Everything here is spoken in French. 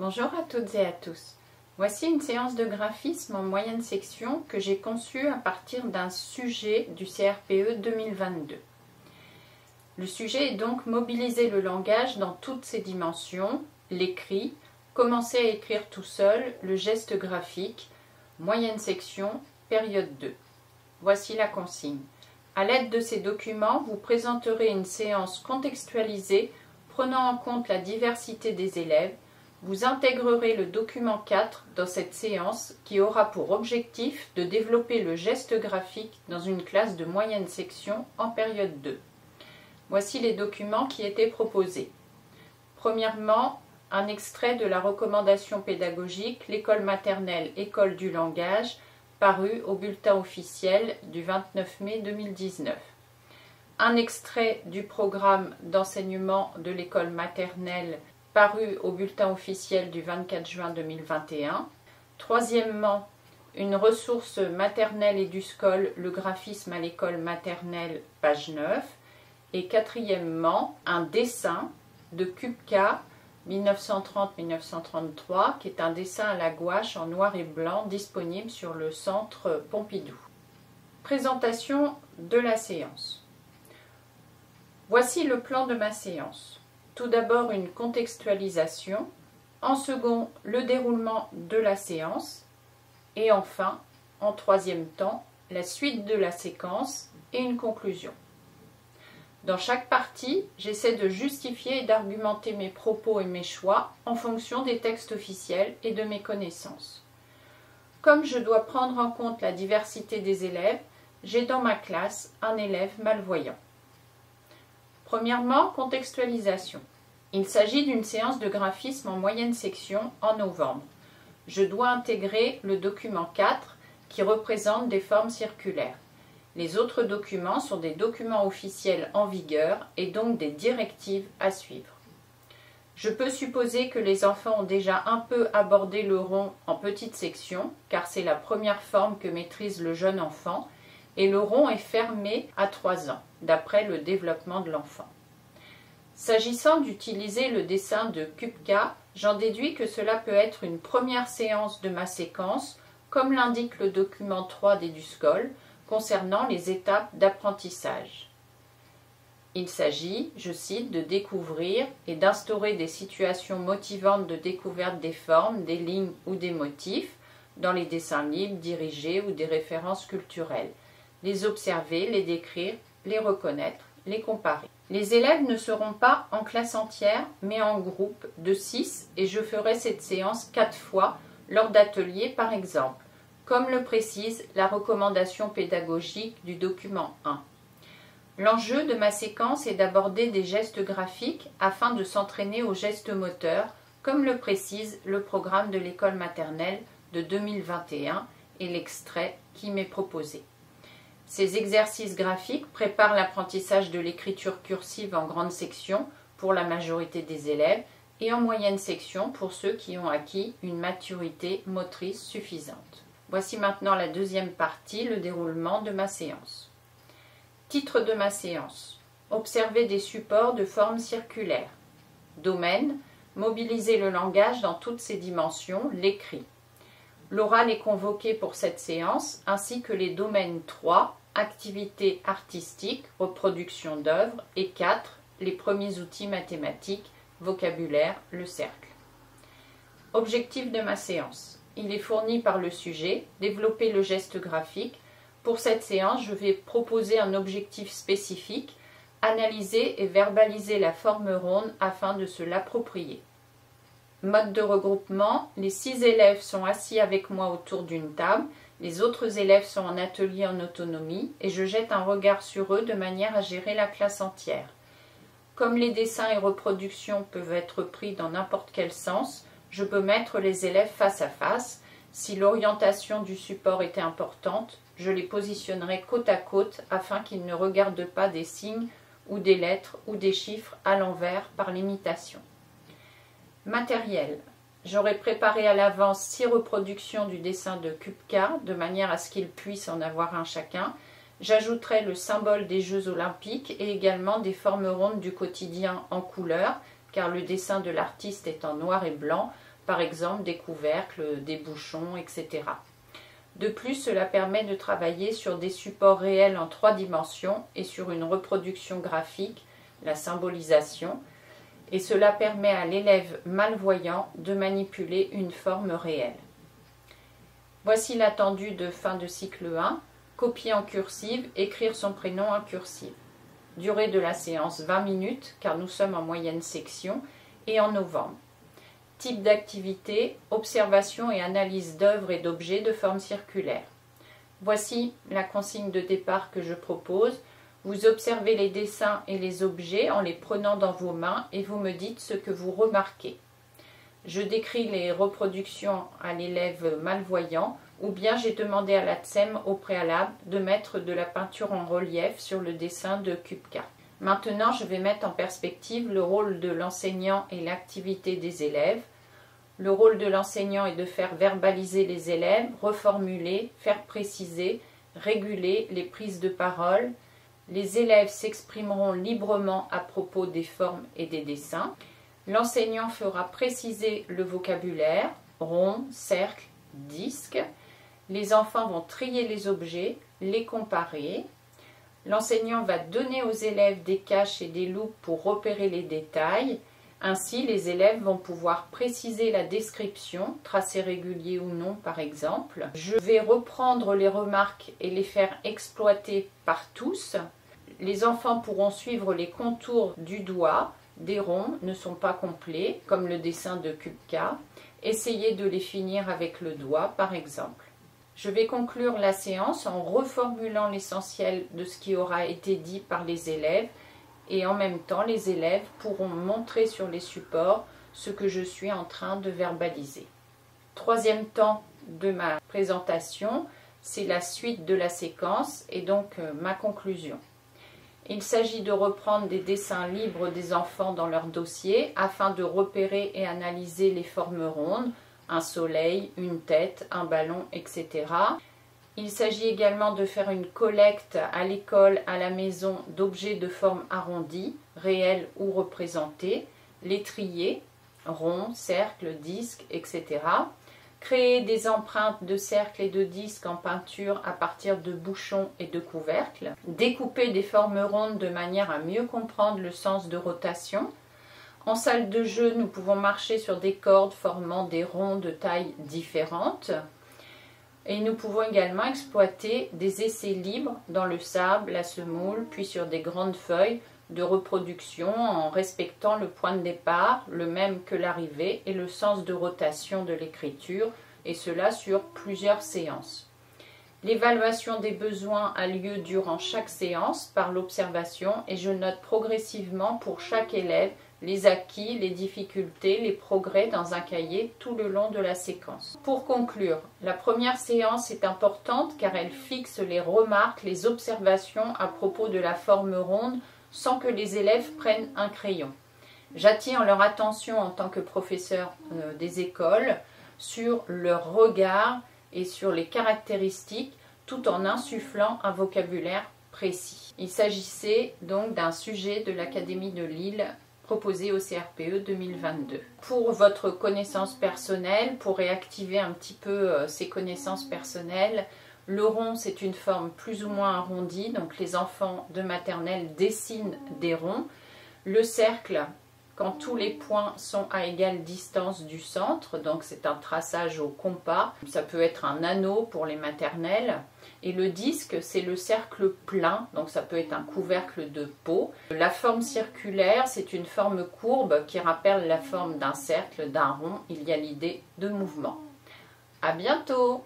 Bonjour à toutes et à tous. Voici une séance de graphisme en moyenne section que j'ai conçue à partir d'un sujet du CRPE 2022. Le sujet est donc mobiliser le langage dans toutes ses dimensions, l'écrit, commencer à écrire tout seul, le geste graphique, moyenne section, période 2. Voici la consigne. À l'aide de ces documents, vous présenterez une séance contextualisée prenant en compte la diversité des élèves. Vous intégrerez le document 4 dans cette séance qui aura pour objectif de développer le geste graphique dans une classe de moyenne section en période 2. Voici les documents qui étaient proposés. Premièrement, un extrait de la recommandation pédagogique L'école maternelle, école du langage, paru au bulletin officiel du 29 mai 2019. Un extrait du programme d'enseignement de l'école maternelle paru au bulletin officiel du 24 juin 2021. Troisièmement, une ressource maternelle et du SCOL, le graphisme à l'école maternelle, page 9. Et quatrièmement, un dessin de Kupka 1930-1933, qui est un dessin à la gouache en noir et blanc disponible sur le centre Pompidou. Présentation de la séance. Voici le plan de ma séance. Tout d'abord une contextualisation, en second le déroulement de la séance et enfin, en troisième temps, la suite de la séquence et une conclusion. Dans chaque partie, j'essaie de justifier et d'argumenter mes propos et mes choix en fonction des textes officiels et de mes connaissances. Comme je dois prendre en compte la diversité des élèves, j'ai dans ma classe un élève malvoyant. Premièrement, contextualisation. Il s'agit d'une séance de graphisme en moyenne section en novembre. Je dois intégrer le document 4 qui représente des formes circulaires. Les autres documents sont des documents officiels en vigueur et donc des directives à suivre. Je peux supposer que les enfants ont déjà un peu abordé le rond en petite section, car c'est la première forme que maîtrise le jeune enfant, et le rond est fermé à 3 ans, d'après le développement de l'enfant. S'agissant d'utiliser le dessin de Kupka, j'en déduis que cela peut être une première séance de ma séquence, comme l'indique le document 3 des DUSCOL, concernant les étapes d'apprentissage. Il s'agit, je cite, de découvrir et d'instaurer des situations motivantes de découverte des formes, des lignes ou des motifs dans les dessins libres, dirigés ou des références culturelles. Les observer, les décrire, les reconnaître, les comparer. Les élèves ne seront pas en classe entière, mais en groupe de 6 et je ferai cette séance 4 fois lors d'ateliers par exemple, comme le précise la recommandation pédagogique du document 1. L'enjeu de ma séquence est d'aborder des gestes graphiques afin de s'entraîner aux gestes moteurs, comme le précise le programme de l'école maternelle de 2021 et l'extrait qui m'est proposé. Ces exercices graphiques préparent l'apprentissage de l'écriture cursive en grande section pour la majorité des élèves et en moyenne section pour ceux qui ont acquis une maturité motrice suffisante. Voici maintenant la deuxième partie, le déroulement de ma séance. Titre de ma séance. Observer des supports de forme circulaire. Domaine. Mobiliser le langage dans toutes ses dimensions, l'écrit. L'oral est convoqué pour cette séance, ainsi que les domaines 3, activité artistique, reproduction d'œuvres, et 4, les premiers outils mathématiques, vocabulaire, le cercle. Objectif de ma séance. Il est fourni par le sujet, développer le geste graphique. Pour cette séance, je vais proposer un objectif spécifique, analyser et verbaliser la forme ronde afin de se l'approprier. Mode de regroupement, les 6 élèves sont assis avec moi autour d'une table, les autres élèves sont en atelier en autonomie et je jette un regard sur eux de manière à gérer la classe entière. Comme les dessins et reproductions peuvent être pris dans n'importe quel sens, je peux mettre les élèves face à face. Si l'orientation du support était importante, je les positionnerai côte à côte afin qu'ils ne regardent pas des signes ou des lettres ou des chiffres à l'envers par l'imitation. Matériel. J'aurais préparé à l'avance 6 reproductions du dessin de Kupka, de manière à ce qu'ils puissent en avoir un chacun. J'ajouterai le symbole des Jeux Olympiques et également des formes rondes du quotidien en couleur, car le dessin de l'artiste est en noir et blanc, par exemple des couvercles, des bouchons, etc. De plus, cela permet de travailler sur des supports réels en 3 dimensions et sur une reproduction graphique, la symbolisation, et cela permet à l'élève malvoyant de manipuler une forme réelle. Voici l'attendu de fin de cycle 1, copier en cursive, écrire son prénom en cursive. Durée de la séance 20 minutes, car nous sommes en moyenne section, et en novembre. Type d'activité, observation et analyse d'œuvres et d'objets de forme circulaire. Voici la consigne de départ que je propose. Vous observez les dessins et les objets en les prenant dans vos mains et vous me dites ce que vous remarquez. Je décris les reproductions à l'élève malvoyant ou bien j'ai demandé à la TSEM au préalable de mettre de la peinture en relief sur le dessin de Kupka. Maintenant, je vais mettre en perspective le rôle de l'enseignant et l'activité des élèves. Le rôle de l'enseignant est de faire verbaliser les élèves, reformuler, faire préciser, réguler les prises de parole. Les élèves s'exprimeront librement à propos des formes et des dessins. L'enseignant fera préciser le vocabulaire, rond, cercle, disque. Les enfants vont trier les objets, les comparer. L'enseignant va donner aux élèves des caches et des loupes pour repérer les détails. Ainsi, les élèves vont pouvoir préciser la description, tracé régulier ou non par exemple. Je vais reprendre les remarques et les faire exploiter par tous. Les enfants pourront suivre les contours du doigt. Des ronds ne sont pas complets, comme le dessin de Kupka. Essayez de les finir avec le doigt par exemple. Je vais conclure la séance en reformulant l'essentiel de ce qui aura été dit par les élèves et en même temps les élèves pourront montrer sur les supports ce que je suis en train de verbaliser. Troisième temps de ma présentation, c'est la suite de la séquence et donc ma conclusion. Il s'agit de reprendre des dessins libres des enfants dans leur dossier afin de repérer et analyser les formes rondes, un soleil, une tête, un ballon, etc. Il s'agit également de faire une collecte à l'école, à la maison, d'objets de forme arrondie, réels ou représentés, les trier, rond, cercle, disque, etc. Créer des empreintes de cercles et de disques en peinture à partir de bouchons et de couvercles. Découper des formes rondes de manière à mieux comprendre le sens de rotation. En salle de jeu, nous pouvons marcher sur des cordes formant des ronds de tailles différentes. Et nous pouvons également exploiter des essais libres dans le sable, la semoule, puis sur des grandes feuilles de reproduction en respectant le point de départ, le même que l'arrivée, et le sens de rotation de l'écriture, et cela sur plusieurs séances. L'évaluation des besoins a lieu durant chaque séance par l'observation et je note progressivement pour chaque élève les acquis, les difficultés, les progrès dans un cahier tout le long de la séquence. Pour conclure, la première séance est importante car elle fixe les remarques, les observations à propos de la forme ronde sans que les élèves prennent un crayon. J'attire leur attention en tant que professeur des écoles sur leur regard et sur les caractéristiques tout en insufflant un vocabulaire précis. Il s'agissait donc d'un sujet de l'Académie de Lille proposé au CRPE 2022. Pour votre connaissance personnelle, pour réactiver un petit peu ces connaissances personnelles, le rond c'est une forme plus ou moins arrondie, donc les enfants de maternelle dessinent des ronds. Le cercle, quand tous les points sont à égale distance du centre, donc c'est un traçage au compas, ça peut être un anneau pour les maternelles. Et le disque, c'est le cercle plein, donc ça peut être un couvercle de peau. La forme circulaire, c'est une forme courbe qui rappelle la forme d'un cercle, d'un rond. Il y a l'idée de mouvement. À bientôt!